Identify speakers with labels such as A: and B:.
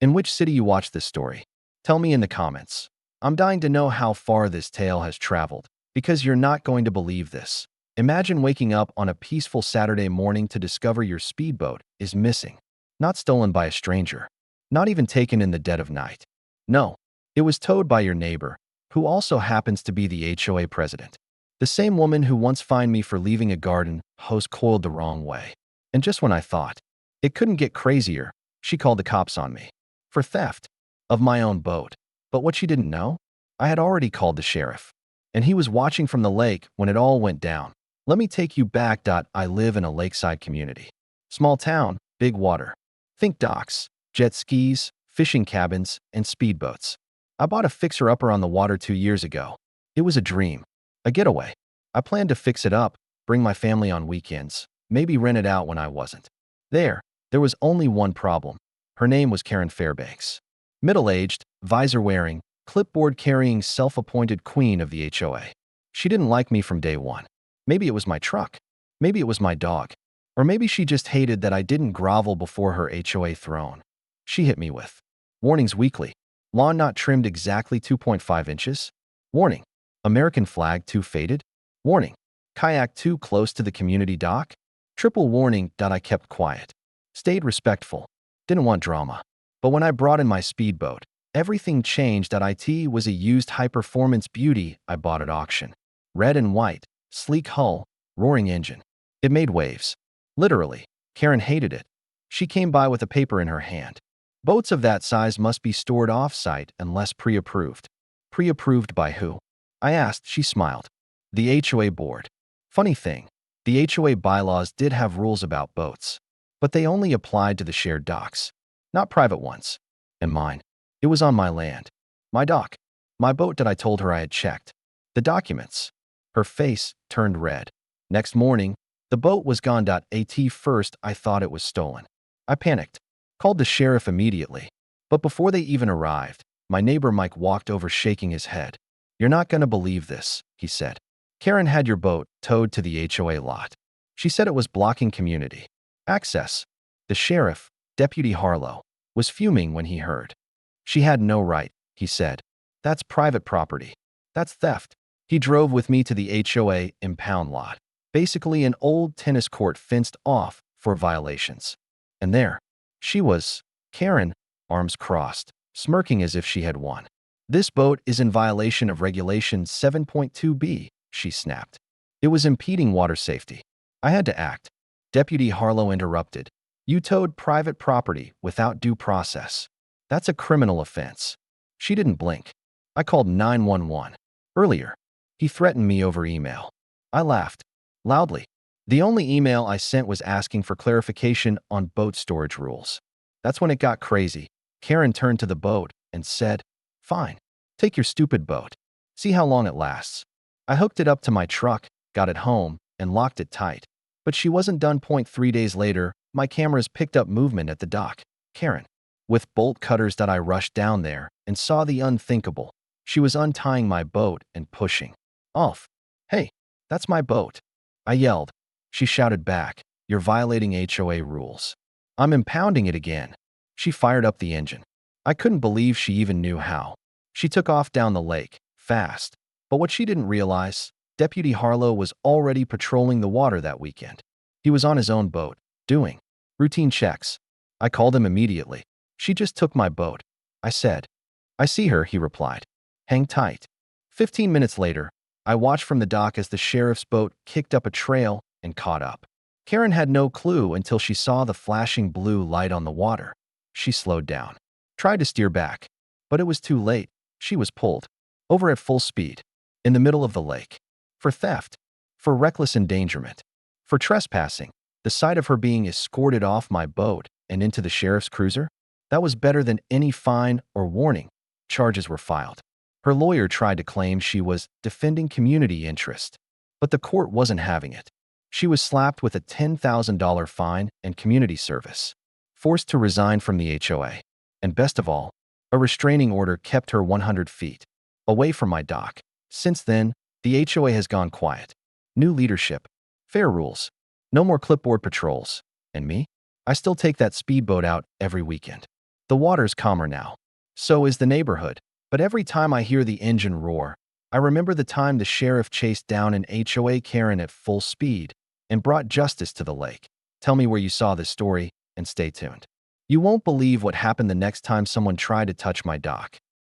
A: In which city you watched this story? Tell me in the comments. I'm dying to know how far this tale has traveled, because you're not going to believe this. Imagine waking up on a peaceful Saturday morning to discover your speedboat is missing. Not stolen by a stranger. Not even taken in the dead of night. No, it was towed by your neighbor, who also happens to be the HOA president. The same woman who once fined me for leaving a garden hose coiled the wrong way. And just when I thought it couldn't get crazier, she called the cops on me. For theft of my own boat. But what she didn't know? I had already called the sheriff. And he was watching from the lake when it all went down. Let me take you back. I live in a lakeside community. Small town, big water. Think docks, jet skis, fishing cabins, and speedboats. I bought a fixer-upper on the water 2 years ago. It was a dream. A getaway. I planned to fix it up, bring my family on weekends, maybe rent it out when I wasn't. There was only one problem. Her name was Karen Fairbanks. Middle-aged, visor-wearing, clipboard-carrying, self-appointed queen of the HOA. She didn't like me from day one. Maybe it was my truck. Maybe it was my dog. Or maybe she just hated that I didn't grovel before her HOA throne. She hit me with warnings weekly. Lawn not trimmed exactly 2.5 inches. Warning. American flag too faded. Warning. Kayak too close to the community dock. Triple warning. I kept quiet. Stayed respectful. Didn't want drama. But when I brought in my speedboat, everything changed. It was a used high-performance beauty I bought at auction. Red and white, sleek hull, roaring engine. It made waves. Literally. Karen hated it. She came by with a paper in her hand. Boats of that size must be stored off-site unless pre-approved. Pre-approved by who? I asked. She smiled. The HOA board. Funny thing, the HOA bylaws did have rules about boats, but they only applied to the shared docks, not private ones. And mine. It was on my land. My dock. My boat. I told her I had checked the documents. Her face turned red. Next morning, the boat was gone. At first, I thought it was stolen. I panicked. Called the sheriff immediately. But before they even arrived, my neighbor Mike walked over shaking his head. You're not gonna believe this, he said. Karen had your boat towed to the HOA lot. She said it was blocking community access. The sheriff, Deputy Harlow, was fuming when he heard. She had no right, he said. That's private property. That's theft. He drove with me to the HOA impound lot, basically an old tennis court fenced off for violations. And there she was, Karen, arms crossed, smirking as if she had won. This boat is in violation of Regulation 7.2b, she snapped. It was impeding water safety. I had to act. Deputy Harlow interrupted. You towed private property without due process. That's a criminal offense. She didn't blink. I called 911. Earlier, he threatened me over email. I laughed. Loudly. The only email I sent was asking for clarification on boat storage rules. That's when it got crazy. Karen turned to the boat and said, Fine, take your stupid boat. See how long it lasts. I hooked it up to my truck, got it home, and locked it tight. But she wasn't done. 3 days later, my cameras picked up movement at the dock. Karen. With bolt cutters. I rushed down there and saw the unthinkable. She was untying my boat and pushing off. Hey, that's my boat. I yelled. She shouted back, You're violating HOA rules. I'm impounding it again. She fired up the engine. I couldn't believe she even knew how. She took off down the lake, fast. But what she didn't realize, Deputy Harlow was already patrolling the water that weekend. He was on his own boat, doing routine checks. I called him immediately. She just took my boat. I said. I see her, he replied. Hang tight. 15 minutes later, I watched from the dock as the sheriff's boat kicked up a trail and caught up. Karen had no clue until she saw the flashing blue light on the water. She slowed down, tried to steer back, but it was too late. She was pulled over at full speed, in the middle of the lake, for theft, for reckless endangerment, for trespassing. The sight of her being escorted off my boat and into the sheriff's cruiser, that was better than any fine or warning. Charges were filed. Her lawyer tried to claim she was defending community interest, but the court wasn't having it. She was slapped with a $10,000 fine and community service, forced to resign from the HOA, and best of all, a restraining order kept her 100 feet away from my dock. Since then, the HOA has gone quiet. New leadership, fair rules, no more clipboard patrols. And me? I still take that speedboat out every weekend. The water's calmer now. So is the neighborhood. But every time I hear the engine roar, I remember the time the sheriff chased down an HOA Karen at full speed and brought justice to the lake. Tell me where you saw this story and stay tuned. You won't believe what happened the next time someone tried to touch my dock.